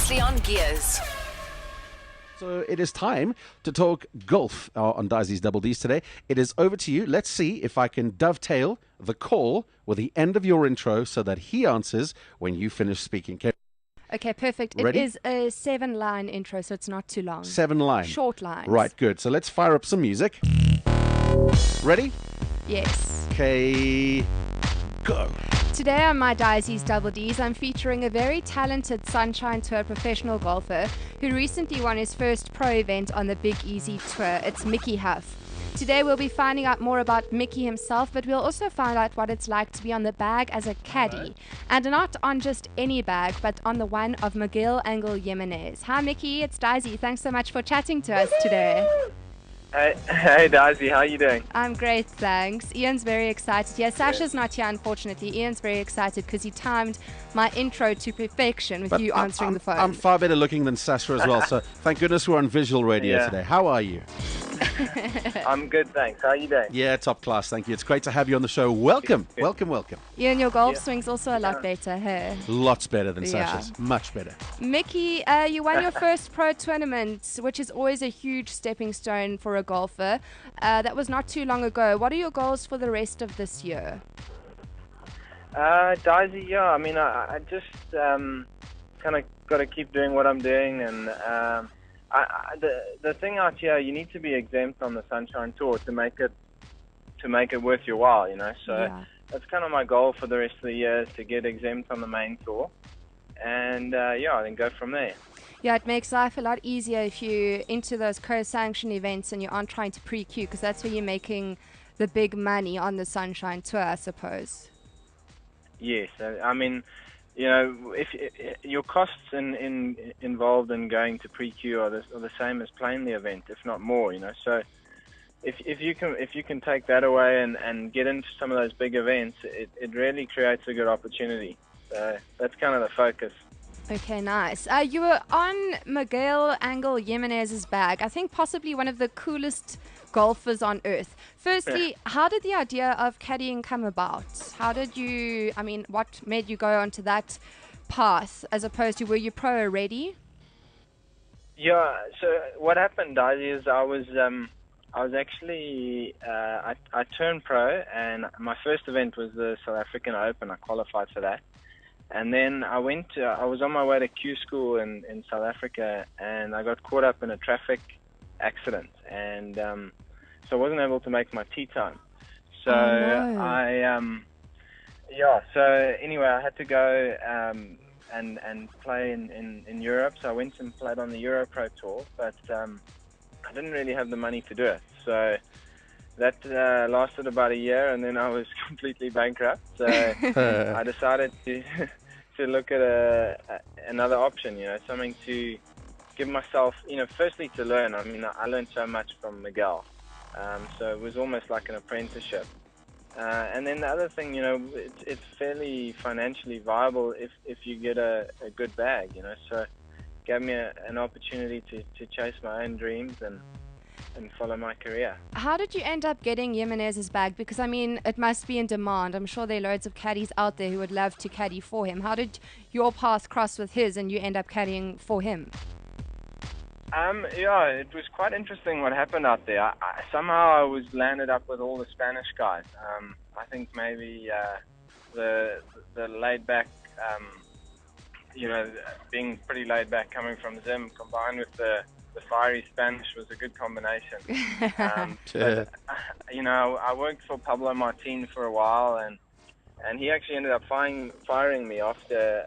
Previously on Gears. So it is time to talk golf on Disi's Double Ds today. It is over to you. Let's see if I can dovetail the call with the end of your intro so that he answers when you finish speaking. Okay, perfect. Ready? It is a 7-line intro, so it's not too long. 7 lines. Short lines. Right, good. So let's fire up some music. Ready? Yes. Okay, go. Today on my Disi's Double Ds, I'm featuring a very talented Sunshine Tour professional golfer who recently won his first pro event on the Big Easy Tour. It's Micky Hough. Today we'll be finding out more about Micky himself, but we'll also find out what it's like to be on the bag as a caddy. And not on just any bag, but on the one of Miguel Angel Jimenez. Hi Micky, it's Disi. Thanks so much for chatting to us today. Hey Disi, how you doing? I'm great, thanks. Ian's very excited. Yeah, Sasha's not here, unfortunately. Ian's very excited because he timed my intro to perfection with But you answering the phone. I'm far better looking than Sasha as well, so thank goodness we're on visual radio today. How are you? I'm good, thanks. How are you doing? Yeah, top class, thank you. It's great to have you on the show. Welcome, Good. welcome. Ian, your golf swing's also a lot better, hey? Lots better than Yeah. Sasha's, much better. Micky, you won your first pro tournament, which is always a huge stepping stone for a golfer. That was not too long ago. What are your goals for the rest of this year? Disi, yeah, I mean, I just kind of got to keep doing what I'm doing, and the thing out here, you need to be exempt on the Sunshine Tour to make it worth your while, you know. So Yeah. that's kind of my goal for the rest of the year, is to get exempt on the main tour, and then go from there. Yeah, it makes life a lot easier if you're into those co-sanction events and you aren't trying to pre-queue, because that's where you're making the big money on the Sunshine Tour, I suppose. Yes, I mean, you know, if your costs involved in going to pre-queue are the same as playing the event, if not more, you know. So if you can take that away and get into some of those big events, it really creates a good opportunity. So that's kind of the focus. Okay, nice. You were on Miguel Angel Jimenez's bag. I think possibly one of the coolest golfers on earth. Firstly, how did the idea of caddying come about? What made you go onto that path as opposed to, were you pro already? Yeah. So what happened, Disi, is I was actually I turned pro, and my first event was the South African Open. I qualified for that. And then I was on my way to Q school in South Africa, and I got caught up in a traffic accident, and so I wasn't able to make my tee time. So so anyway, I had to go and play in Europe. So I went and played on the Euro Pro Tour, but I didn't really have the money to do it. So that lasted about a year, and then I was completely bankrupt. So I decided to look at another option, you know, something to give myself, you know, firstly to learn. I mean, I learned so much from Miguel, so it was almost like an apprenticeship. And then the other thing, you know, it's fairly financially viable if you get a good bag, you know. So it gave me an opportunity to chase my own dreams and follow my career. How did you end up getting Jimenez's bag? Because, I mean, it must be in demand. I'm sure there are loads of caddies out there who would love to caddy for him. How did your path cross with his and you end up caddying for him? Yeah, it was quite interesting what happened out there. Somehow I was landed up with all the Spanish guys. I think maybe the laid back, you know, being pretty laid back coming from Zim, combined with the fiery Spanish, was a good combination. But, you know, I worked for Pablo Martin for a while, and he actually ended up firing me after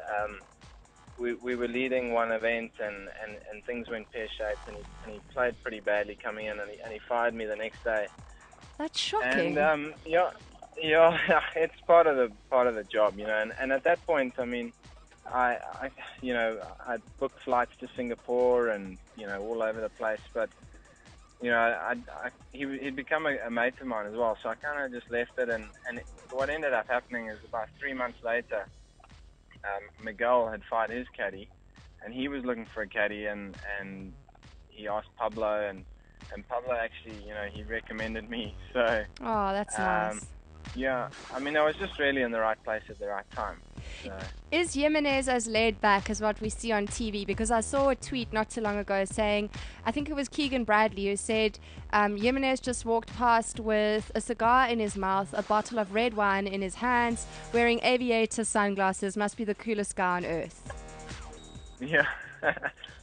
we were leading one event, and things went pear-shaped, and he played pretty badly coming in, and he fired me the next day. That's shocking. And yeah, it's part of the job, you know. And at that point, I mean, I booked flights to Singapore and, you know, all over the place, but you know, he'd become a mate of mine as well, so I kind of just left it, and what ended up happening is about 3 months later, Miguel had fired his caddy, and he was looking for a caddy, and he asked Pablo, and Pablo actually, you know, he recommended me, so... Oh, that's nice. Yeah, I mean, I was just really in the right place at the right time. So. Is Jimenez as laid back as what we see on TV? Because I saw a tweet not too long ago saying, I think it was Keegan Bradley who said Jimenez just walked past with a cigar in his mouth, a bottle of red wine in his hands, wearing aviator sunglasses, must be the coolest guy on earth. Yeah,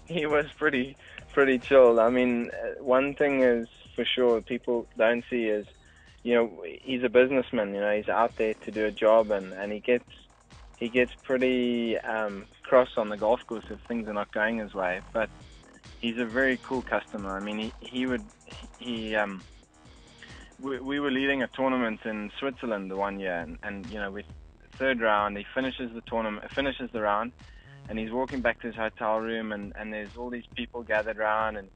he was pretty chilled. I mean, one thing is for sure people don't see is, he's a businessman. He's out there to do a job, and he gets pretty cross on the golf course if things are not going his way. But he's a very cool customer. I mean, we were leading a tournament in Switzerland one year, and with third round, he finishes the round, and he's walking back to his hotel room, and there's all these people gathered around, and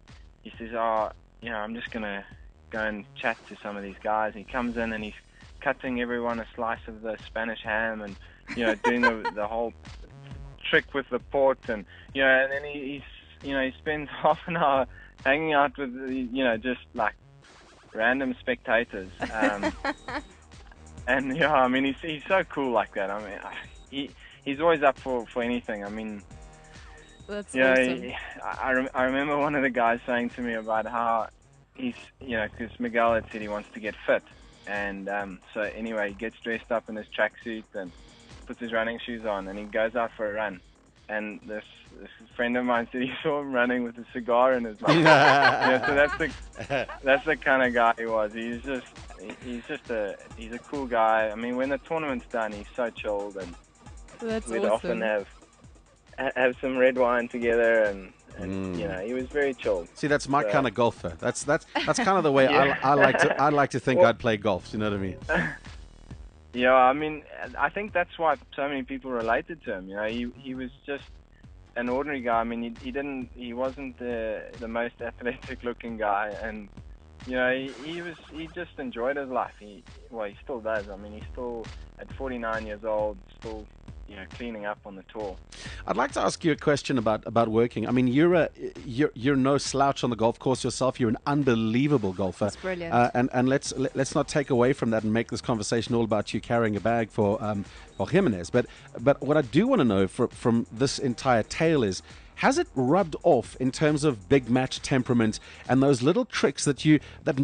he says, I'm just gonna go and chat to some of these guys. And he comes in and he's cutting everyone a slice of the Spanish ham, and doing the whole trick with the port, and and then he spends half an hour hanging out with just like random spectators, and I mean he's so cool like that. I mean he's always up for anything. I mean, that's awesome. I remember one of the guys saying to me about how he's because Miguel had said he wants to get fit, and so anyway he gets dressed up in his tracksuit and puts his running shoes on, and he goes out for a run. And this friend of mine said he saw him running with a cigar in his mouth. So that's the kind of guy he was. He's a cool guy. I mean, when the tournament's done, he's so chilled, and we'd often have some red wine together, and he was very chilled. See, that's my kind of golfer. That's kind of the way I like to think I'd play golf. You know what I mean? Yeah, I mean, I think that's why so many people related to him. He was just an ordinary guy. I mean, he wasn't the most athletic looking guy, and he just enjoyed his life. He still does. I mean, he's still at 49 years old, still cleaning up on the tour. I'd like to ask you a question about working. I mean, you're no slouch on the golf course yourself. You're an unbelievable golfer. That's brilliant. And let's not take away from that and make this conversation all about you carrying a bag for Jimenez. But what I do want to know from this entire tale is, has it rubbed off in terms of big match temperament and those little tricks that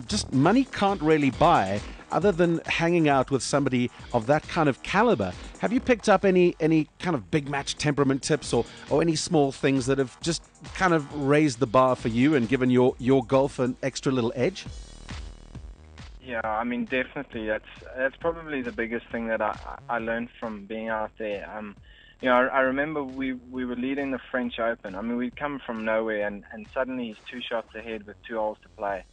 just money can't really buy, other than hanging out with somebody of that kind of caliber? Have you picked up any kind of big match temperament tips or any small things that have just kind of raised the bar for you and given your golf an extra little edge? Yeah, I mean, definitely. That's probably the biggest thing that I learned from being out there. I remember we were leading the French Open. I mean, we'd come from nowhere, and suddenly he's 2 shots ahead with 2 holes to play.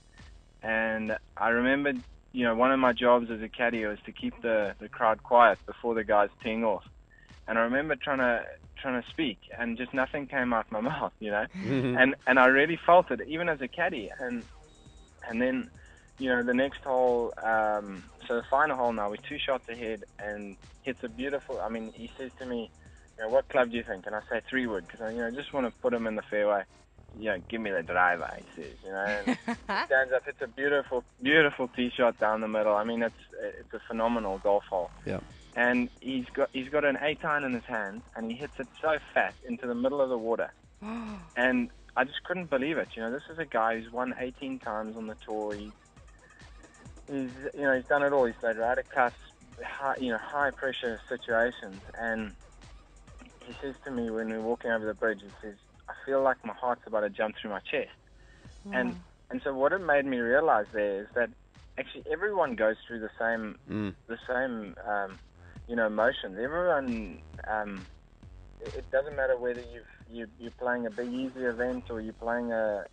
And I remember, one of my jobs as a caddy was to keep the crowd quiet before the guys teeing off. And I remember trying to speak, and just nothing came out my mouth, and I really felt it, even as a caddy. And then, the next hole, so the final hole now, we're 2 shots ahead, and hits a beautiful, I mean, he says to me, what club do you think? And I say 3-wood, because I just want to put him in the fairway. Give me the driver, he says, and he stands up, hits a beautiful, beautiful tee shot down the middle. I mean, it's a phenomenal golf hole. Yeah. And he's got an 8-iron in his hand, and he hits it so fast into the middle of the water. And I just couldn't believe it. This is a guy who's won 18 times on the tour. He's done it all. He's played Ryder Cups, high pressure situations, and he says to me when we're walking over the bridge, he says, I feel like my heart's about to jump through my chest. And so what it made me realize there is that actually everyone goes through the same motions. Everyone, it doesn't matter whether you're playing a big easy event or you're playing the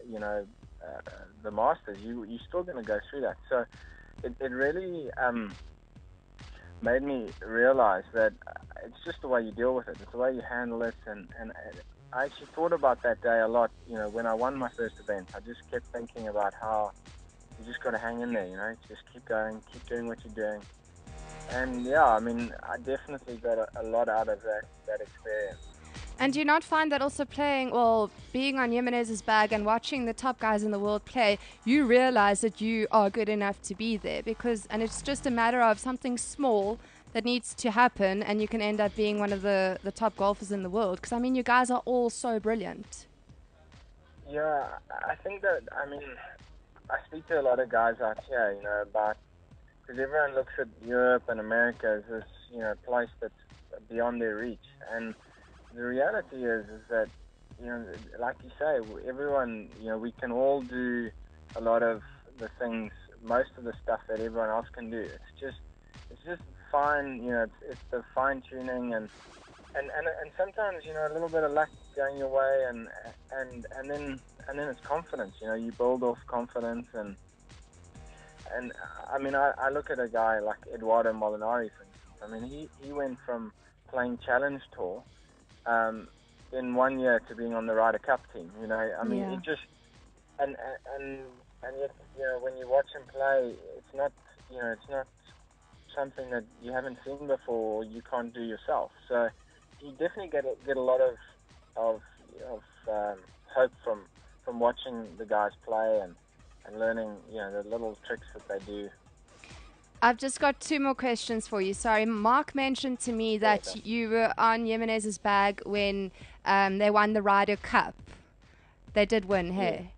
Masters. You're still going to go through that. So it really made me realize that it's just the way you deal with it. It's the way you handle it. And I actually thought about that day a lot. When I won my first event, I just kept thinking about how you just got to hang in there, just keep going, keep doing what you're doing. And yeah, I mean, I definitely got a lot out of that experience. And do you not find that also being on Jimenez's bag and watching the top guys in the world play, you realize that you are good enough to be there? And it's just a matter of something small that needs to happen, and you can end up being one of the top golfers in the world. Because I mean, you guys are all so brilliant. Yeah, I think that, I mean, I speak to a lot of guys out here, you know, about, because everyone looks at Europe and America as this, you know, place that's beyond their reach. And the reality is that, you know, like you say, everyone, you know, we can all do a lot of the things, most of the stuff that everyone else can do. It's just fine, you know, it's the fine tuning and sometimes, you know, a little bit of luck going your way and then it's confidence, you know, you build off confidence and I mean, I look at a guy like Eduardo Molinari, for instance. I mean, he went from playing Challenge Tour in 1 year to being on the Ryder Cup team. You know, I mean, it just and yet, you know, when you watch him play, it's not something that you haven't seen before or you can't do yourself. So you definitely get a lot of hope from watching the guys play and learning, you know, the little tricks that they do. I've just got 2 more questions for you. Sorry, Mark mentioned to me that you were on Jimenez's bag when they won the Ryder Cup. They did win, hey?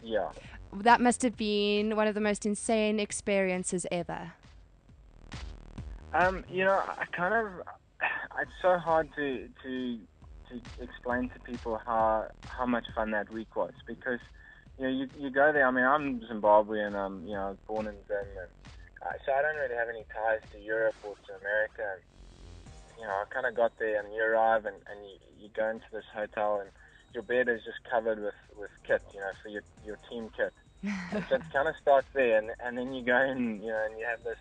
Yeah. That must have been one of the most insane experiences ever. You know, it's so hard to explain to people how much fun that week was, because, you know, you go there. I mean, I'm Zimbabwean. You know, I was born in Zim, and so I don't really have any ties to Europe or to America. And, you know, I kind of got there, and you arrive, and you go into this hotel, and your bed is just covered with kit, you know, for your team kit. And so it kind of starts there, and then you go in, you know, and you have this.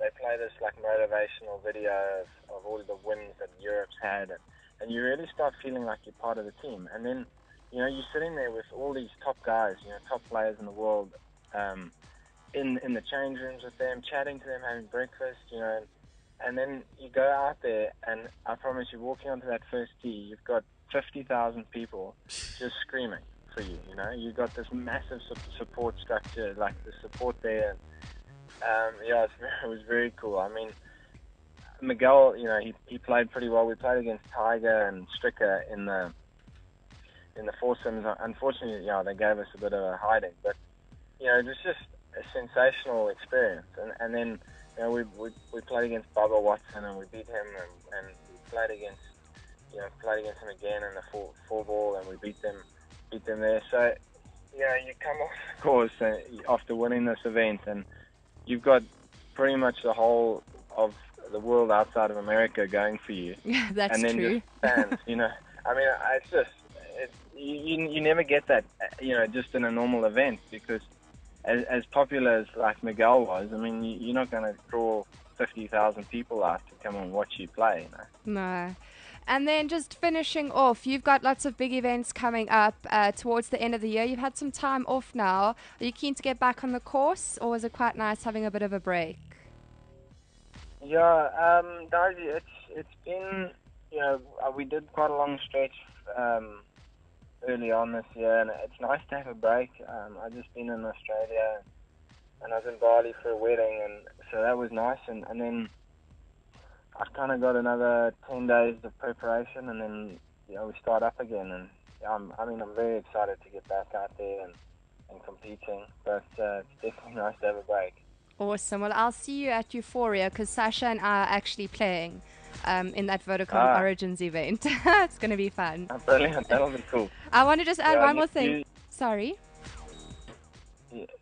They play this like motivational video of all the wins that Europe's had, and you really start feeling like you're part of the team. And then, you know, you're sitting there with all these top guys, you know, top players in the world, in the change rooms with them, chatting to them, having breakfast, you know, and then you go out there, and I promise you, walking onto that first tee, you've got 50,000 people just screaming for you. You know, you've got this massive support structure, like the support there. Yeah, it was very cool. I mean, Miguel, you know, he played pretty well. We played against Tiger and Stricker in the foursomes. Unfortunately, you know, they gave us a bit of a hiding, but, you know, it was just a sensational experience. And then, you know, we played against Bubba Watson and we beat him, and we played against him again in the four ball, and we beat them there. So, you know, you come off the course after winning this event, and you've got pretty much the whole of the world outside of America going for you. Yeah, that's and then true. Just fans, you know. I mean, it's just you never get that, you know, just in a normal event, because as popular as like Miguel was, I mean, you're not going to draw 50,000 people out to come and watch you play, you know. No. And then just finishing off, you've got lots of big events coming up towards the end of the year. You've had some time off now. Are you keen to get back on the course, or was it quite nice having a bit of a break? Yeah, Disi, it's been, you know, we did quite a long stretch early on this year, and it's nice to have a break. I've just been in Australia, and I was in Bali for a wedding, and so that was nice. And then I've kind of got another 10 days of preparation, and then, you know, we start up again. And I'm very excited to get back out there and competing, but it's definitely nice to have a break. Awesome. Well, I'll see you at Euphoria, because Sasha and I are actually playing in that Vodacom Origins event. It's going to be fun. Oh, brilliant. That'll be cool. I want to just add one more thing. Sorry.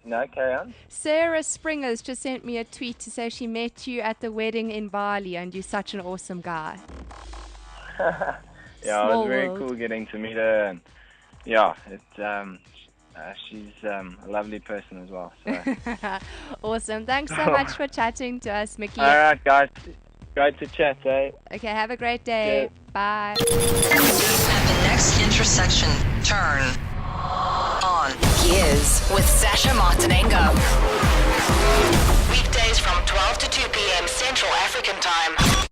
No, carry on. Sarah Springers just sent me a tweet to say she met you at the wedding in Bali, and you're such an awesome guy. Yeah, Small it was very world. cool getting to meet her, and yeah, she's a lovely person as well. So. Awesome. Thanks so much for chatting to us, Micky. All right, guys. Great to chat, eh? Okay, have a great day. Yeah. Bye. At the next intersection, turn on Gears with Sasha Martinengo. weekdays from 12 to 2 p.m. Central African Time.